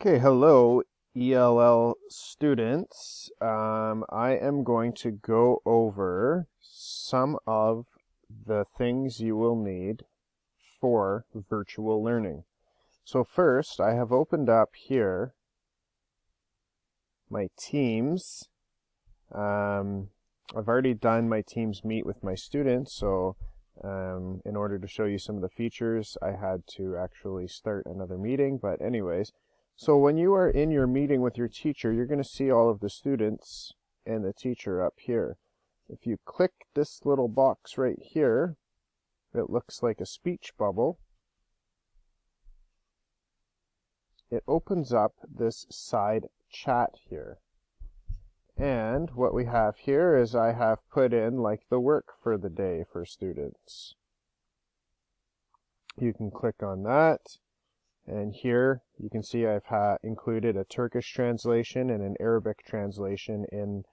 Okay, hello ELL students. I am going to go over some of the things you will need for virtual learning. So first, I have opened up here my Teams. I've already done my Teams meet with my students, so in order to show you some of the features, I had to actually start another meeting. But anyways, so when you are in your meeting with your teacher, you're going to see all of the students and the teacher up here. If you click this little box right here, it looks like a speech bubble. It opens up this side chat here. And what we have here is I have put in like the work for the day for students. You can click on that. And here you can see I've included a Turkish translation and an Arabic translation in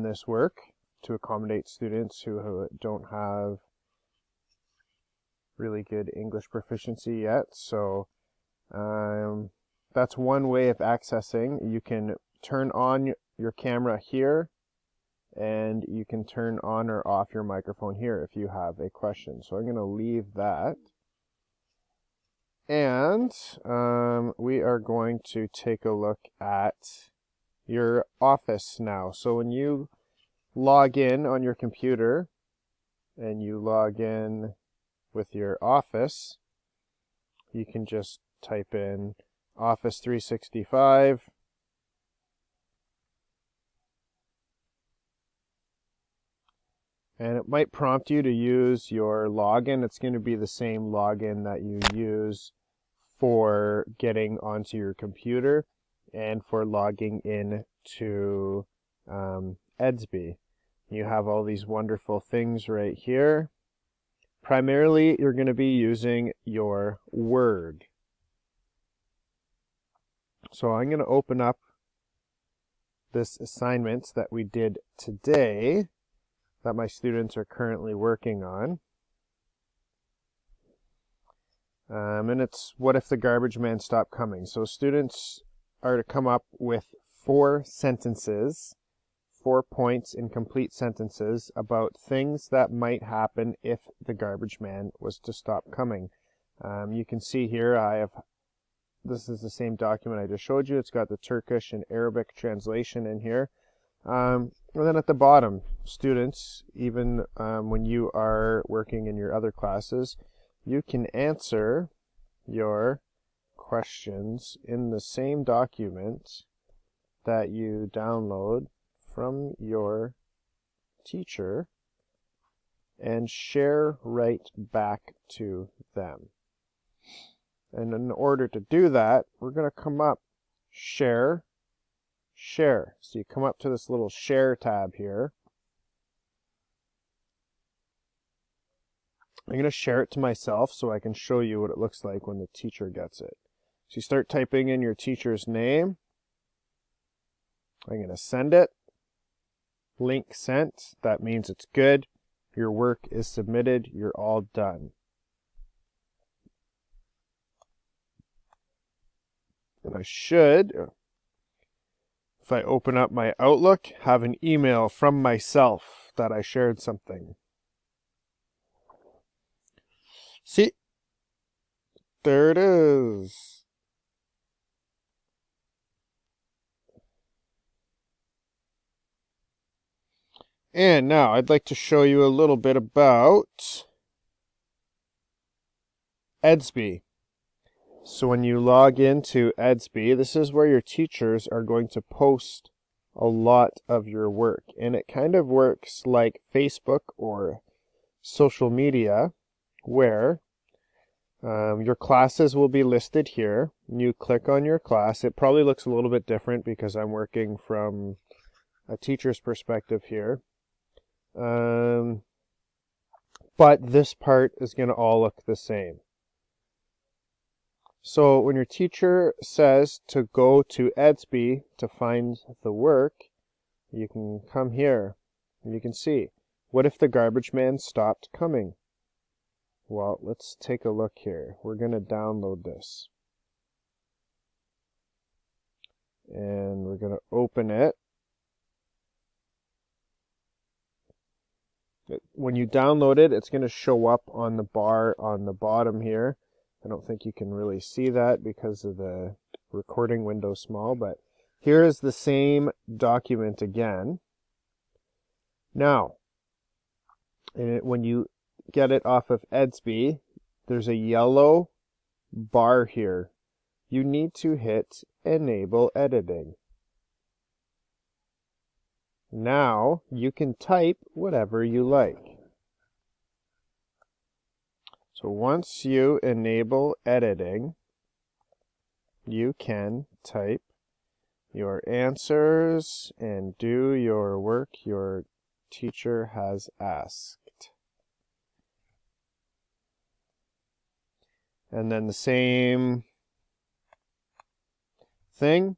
this work to accommodate students who don't have really good English proficiency yet. So that's one way of accessing. You can turn on your camera here, and you can turn on or off your microphone here if you have a question. So I'm going to leave that. And we are going to take a look at your office now. So when you log in on your computer and you log in with your Office, you can just type in Office 365. And it might prompt you to use your login. It's going to be the same login that you use for getting onto your computer and for logging in to Edsby. You have all these wonderful things right here. Primarily, you're going to be using your Word. So I'm going to open up this assignment that we did today that my students are currently working on. And it's what if the garbage man stopped coming? So students are to come up with 4 sentences, 4 points in complete sentences about things that might happen if the garbage man was to stop coming. You can see here this is the same document I just showed you. It's got the Turkish and Arabic translation in here. And then at the bottom, students, even when you are working in your other classes, you can answer your questions in the same document that you download from your teacher and share right back to them. And in order to do that, we're going to come up, share. So you come up to this little share tab here. I'm going to share it to myself so I can show you what it looks like when the teacher gets it. So you start typing in your teacher's name. I'm going to send it. Link sent. That means it's good. Your work is submitted. You're all done. And I should, if I open up my Outlook, have an email from myself that I shared something. See? There it is. And now I'd like to show you a little bit about Edsby. So when you log into Edsby, this is where your teachers are going to post a lot of your work. And it kind of works like Facebook or social media, where your classes will be listed here. You click on your class. It probably looks a little bit different because I'm working from a teacher's perspective here. But this part is going to all look the same. So when your teacher says to go to Edsby to find the work, you can come here and you can see, what if the garbage man stopped coming? Well, let's take a look here. We're going to download this. And we're going to open it. When you download it, it's going to show up on the bar on the bottom here. I don't think you can really see that because of the recording window small, but here is the same document again. Now, when you get it off of Edsby, there's a yellow bar here. You need to hit Enable Editing. Now you can type whatever you like. So once you enable editing, you can type your answers and do your work your teacher has asked. And then the same thing,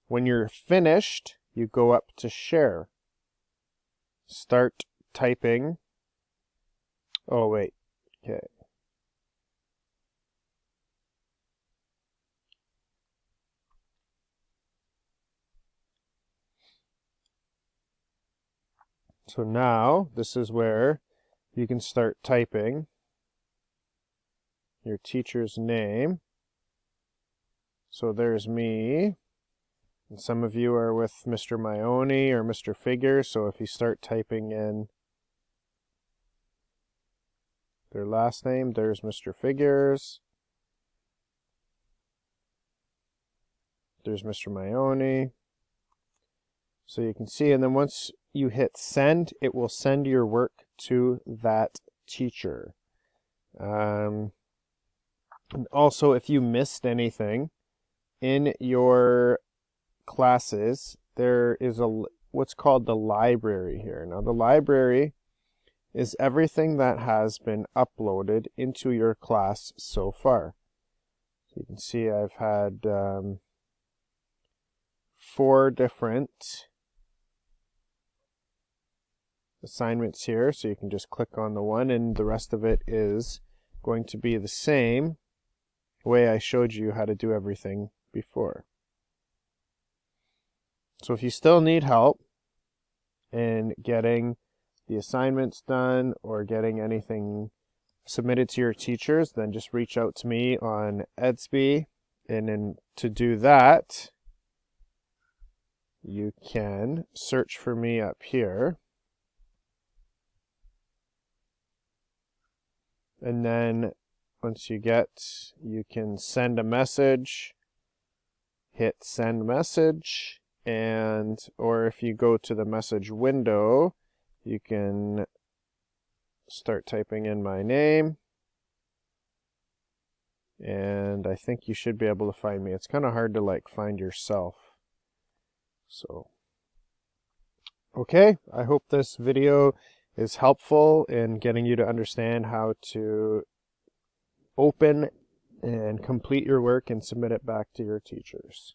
when you're finished, you go up to share. Start typing. Oh, wait. Okay. So now, this is where you can start typing your teacher's name. So there's me. And some of you are with Mr. Maione or Mr. Figure, so if you start typing in their last name, there's Mr. Figures. There's Mr. Maione. So you can see, and then once you hit send, it will send your work to that teacher. And also, if you missed anything in your classes, there is what's called the library here. Now, the library is everything that has been uploaded into your class so far. So you can see I've had 4 different assignments here, so you can just click on the one, and the rest of it is going to be the same way I showed you how to do everything before. So if you still need help in getting the assignments done or getting anything submitted to your teachers, then just reach out to me on Edsby, and then to do that, you can search for me up here. And then once you can send a message, hit send message, or if you go to the message window, you can start typing in my name. And I think you should be able to find me. It's kind of hard to find yourself. So, okay, I hope this video is helpful in getting you to understand how to open and complete your work and submit it back to your teachers.